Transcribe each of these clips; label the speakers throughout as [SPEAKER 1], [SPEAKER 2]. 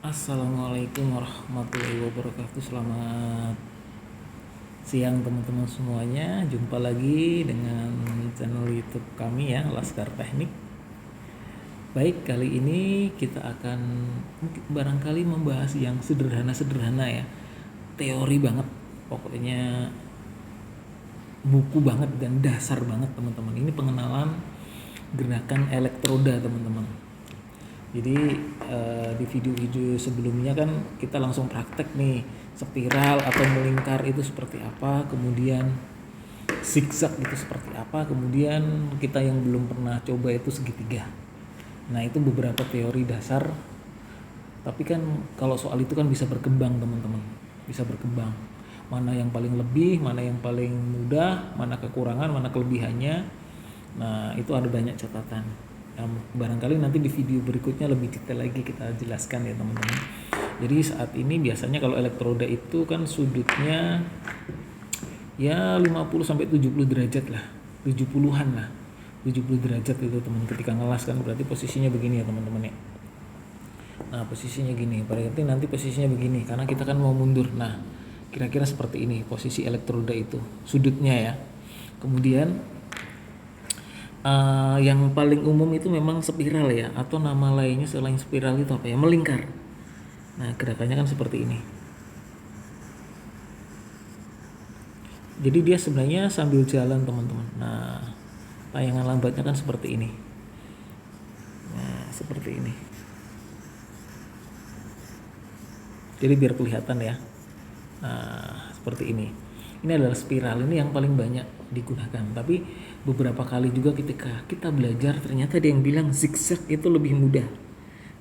[SPEAKER 1] Assalamualaikum warahmatullahi wabarakatuh. Selamat siang teman-teman semuanya. Jumpa lagi dengan channel YouTube kami ya, Laskar Teknik. Baik, kali ini kita akan barangkali membahas yang sederhana-sederhana ya. Teori banget. Pokoknya buku banget dan dasar banget teman-teman. Ini pengenalan gerakan elektroda teman-teman. Jadi di video-video sebelumnya kan kita langsung praktek nih spiral atau melingkar itu seperti apa, kemudian zigzag itu seperti apa, kemudian kita yang belum pernah coba itu segitiga. Nah itu beberapa teori dasar, tapi kan kalau soal itu kan bisa berkembang teman-teman, bisa berkembang. Mana yang paling lebih, mana yang paling mudah, mana kekurangan, mana kelebihannya. Nah itu ada banyak catatan. Barangkali nanti di video berikutnya lebih detail lagi kita jelaskan ya teman-teman. Jadi saat ini biasanya kalau elektroda itu kan sudutnya ya 50 sampai 70 derajat lah. 70-an lah. 70 derajat itu teman, ketika ngelas kan berarti posisinya begini ya teman-teman ya. Nah posisinya gini, berarti nanti posisinya begini karena kita kan mau mundur. Nah kira-kira seperti ini posisi elektroda itu, sudutnya ya. Kemudian yang paling umum itu memang spiral ya, atau nama lainnya selain spiral itu apa ya, melingkar. Nah gerakannya kan seperti ini. Jadi dia sebenarnya sambil jalan teman-teman. Nah tayangan lambatnya kan seperti ini. Nah seperti ini. Jadi biar kelihatan ya. Nah seperti ini. Ini adalah spiral, ini yang paling banyak digunakan. Tapi beberapa kali juga ketika kita belajar ternyata ada yang bilang zigzag itu lebih mudah.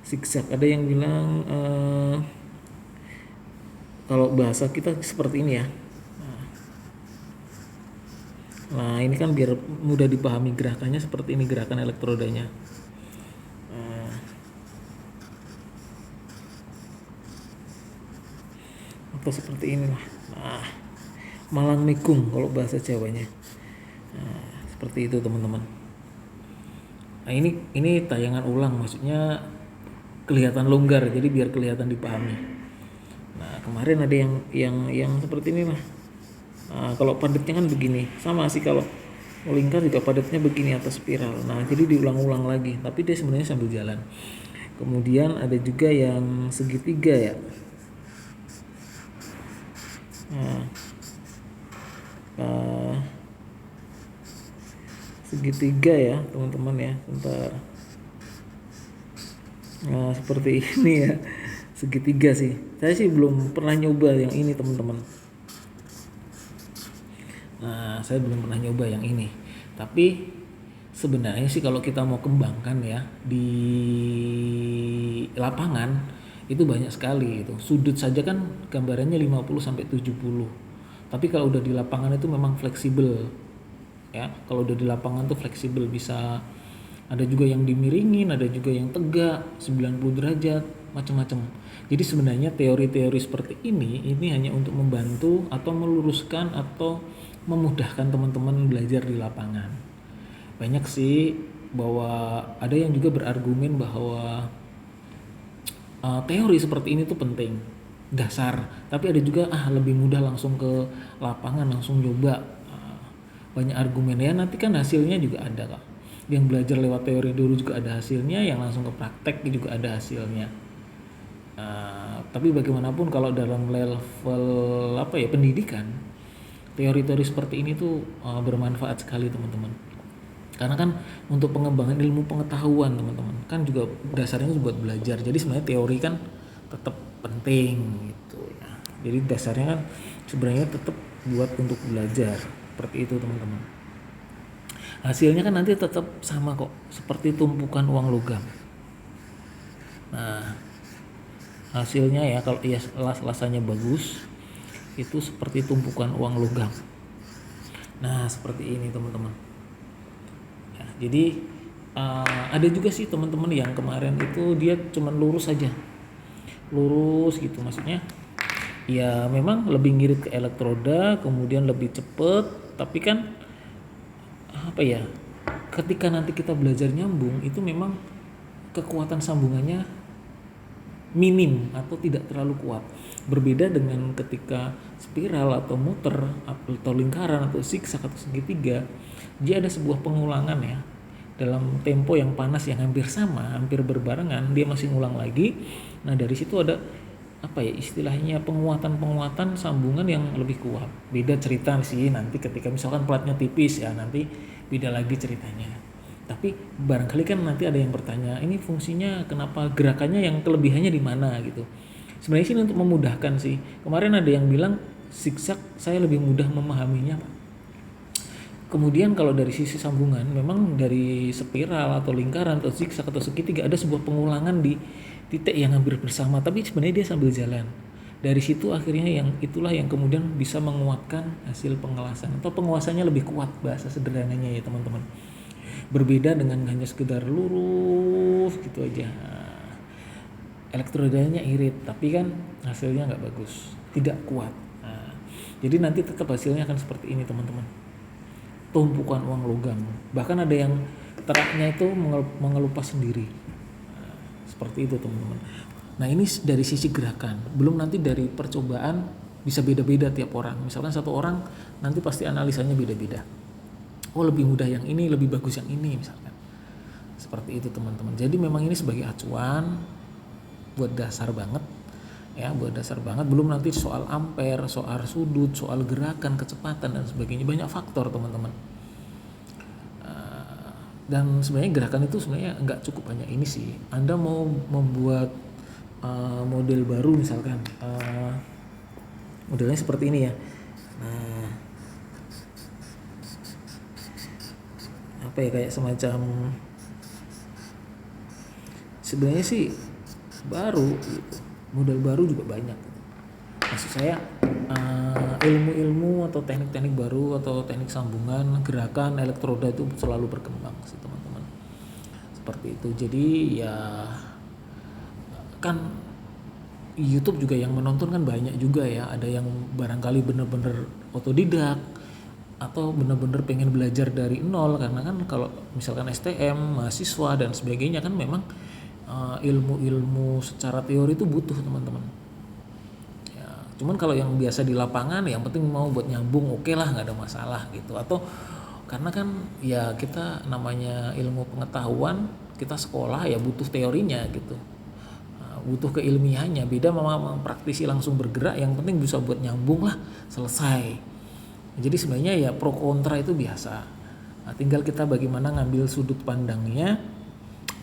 [SPEAKER 1] Zigzag, ada yang bilang kalau bahasa kita seperti ini ya. Nah ini kan biar mudah dipahami gerakannya seperti ini, gerakan elektrodanya. Atau seperti ini lah. Nah, malang mikung kalau bahasa Jawanya. Nah, seperti itu teman-teman. Nah ini tayangan ulang, maksudnya kelihatan longgar, jadi biar kelihatan dipahami. Nah kemarin ada yang seperti ini lah. Nah kalau padatnya kan begini, sama sih kalau melingkar juga padatnya begini atau spiral. Nah jadi diulang-ulang lagi, tapi dia sebenarnya sambil jalan. Kemudian ada juga yang segitiga ya. Nah, segitiga ya teman-teman ya, bentar. Nah seperti ini ya, segitiga sih. Saya sih belum pernah nyoba yang ini teman-teman. Nah saya belum pernah nyoba yang ini. Tapi sebenarnya sih kalau kita mau kembangkan ya di lapangan itu banyak sekali itu. Sudut saja kan gambarannya 50 sampai 70. Tapi kalau udah di lapangan itu memang fleksibel. Ya, kalau udah di lapangan tuh fleksibel, bisa ada juga yang dimiringin, ada juga yang tegak 90 derajat, macam-macam. Jadi sebenarnya teori-teori seperti ini hanya untuk membantu atau meluruskan atau memudahkan teman-teman belajar di lapangan. Banyak sih bahwa ada yang juga berargumen bahwa teori seperti ini tuh penting, dasar, tapi ada juga lebih mudah langsung ke lapangan, langsung coba. Banyak argumen ya, nanti kan hasilnya juga ada kok. Yang belajar lewat teori dulu juga ada hasilnya, yang langsung ke praktek juga ada hasilnya. Tapi bagaimanapun kalau dalam level pendidikan, teori-teori seperti ini tuh bermanfaat sekali teman-teman. Karena kan untuk pengembangan ilmu pengetahuan teman-teman kan juga dasarnya buat belajar. Jadi sebenarnya teori kan tetap penting gitu ya. Jadi dasarnya kan sebenarnya tetap buat untuk belajar, seperti itu teman-teman. Hasilnya kan nanti tetap sama kok, seperti tumpukan uang logam. Nah hasilnya ya kalau ya las-lasannya bagus itu seperti tumpukan uang logam. Nah seperti ini teman-teman. Jadi ada juga sih teman-teman yang kemarin itu dia cuman lurus saja, lurus gitu, maksudnya ya memang lebih ngirit ke elektroda, kemudian lebih cepet, tapi kan ketika nanti kita belajar nyambung itu memang kekuatan sambungannya minim atau tidak terlalu kuat. Berbeda dengan ketika spiral atau muter atau lingkaran atau zigzag atau segitiga, dia ada sebuah pengulangan ya. Dalam tempo yang panas yang hampir sama, hampir berbarengan, dia masih ngulang lagi. Nah, dari situ ada apa ya istilahnya penguatan sambungan yang lebih kuat. Beda cerita sih nanti ketika misalkan platnya tipis ya, nanti beda lagi ceritanya. Tapi barangkali kan nanti ada yang bertanya, ini fungsinya kenapa gerakannya yang kelebihannya di mana gitu. Sebenarnya sih untuk memudahkan sih. Kemarin ada yang bilang zigzag saya lebih mudah memahaminya, Pak. Kemudian kalau dari sisi sambungan, memang dari spiral atau lingkaran atau zigzag atau segitiga ada sebuah pengulangan di titik yang hampir bersama, tapi sebenarnya dia sambil jalan. Dari situ akhirnya itulah yang kemudian bisa menguatkan hasil pengelasan atau penguasanya lebih kuat, bahasa sederhananya ya teman-teman. Berbeda dengan hanya sekedar lurus gitu aja. Elektrodanya irit, tapi kan hasilnya nggak bagus, tidak kuat. Nah, jadi nanti tetap hasilnya akan seperti ini teman-teman. Tumpukan uang logam, bahkan ada yang teraknya itu mengelupas sendiri. Nah, seperti itu teman-teman. Nah, ini dari sisi gerakan, belum nanti dari percobaan bisa beda-beda tiap orang. Misalkan satu orang nanti pasti analisanya beda-beda. Oh, lebih mudah yang ini, lebih bagus yang ini misalkan. Seperti itu teman-teman. Jadi memang ini sebagai acuan buat dasar banget ya, buat dasar banget. Belum nanti soal ampere, soal sudut, soal gerakan, kecepatan dan sebagainya, banyak faktor teman-teman. Dan sebenarnya gerakan itu sebenarnya nggak cukup hanya ini sih. Anda mau membuat model baru misalkan, modelnya seperti ini ya. Nah, apa ya, kayak semacam sebenarnya sih baru gitu. Model baru juga banyak. Maksud saya ilmu-ilmu atau teknik-teknik baru atau teknik sambungan, gerakan, elektroda itu selalu berkembang sih teman-teman. Seperti itu. Jadi ya kan YouTube juga yang menonton kan banyak juga ya. Ada yang barangkali benar-benar otodidak atau benar-benar pengen belajar dari nol, karena kan kalau misalkan STM, mahasiswa dan sebagainya kan memang ilmu-ilmu secara teori itu butuh teman-teman. Ya, cuman kalau yang biasa di lapangan, yang penting mau buat nyambung, oke lah, nggak ada masalah gitu. Atau karena kan ya kita namanya ilmu pengetahuan, kita sekolah ya butuh teorinya gitu, butuh keilmiahannya. Beda sama praktisi langsung bergerak, yang penting bisa buat nyambung lah, selesai. Jadi sebenarnya ya pro kontra itu biasa. Nah, tinggal kita bagaimana ngambil sudut pandangnya,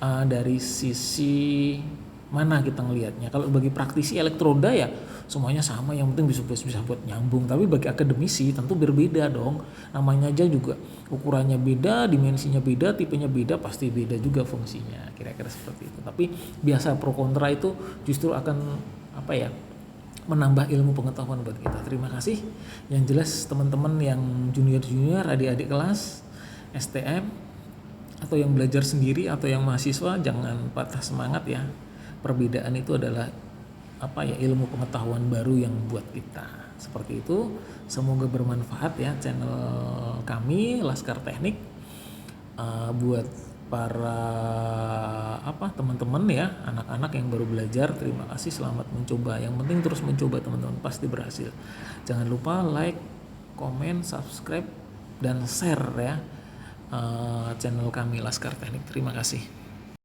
[SPEAKER 1] dari sisi mana kita ngelihatnya. Kalau bagi praktisi elektroda ya semuanya sama, yang penting bisa buat nyambung. Tapi bagi akademisi tentu berbeda dong. Namanya aja juga ukurannya beda, dimensinya beda, tipenya beda, pasti beda juga fungsinya. Kira-kira seperti itu. Tapi biasa pro kontra itu justru akan apa ya, menambah ilmu pengetahuan buat kita. Terima kasih. Yang jelas teman-teman yang junior-junior, adik-adik kelas STM atau yang belajar sendiri atau yang mahasiswa, jangan patah semangat ya. Perbedaan itu adalah apa ya, ilmu pengetahuan baru yang buat kita. Seperti itu. Semoga bermanfaat ya channel kami Laskar Teknik, buat para teman-teman ya, anak-anak yang baru belajar. Terima kasih, selamat mencoba. Yang penting terus mencoba teman-teman, pasti berhasil. Jangan lupa like, komen, subscribe dan share ya channel kami Laskar Teknik. Terima kasih.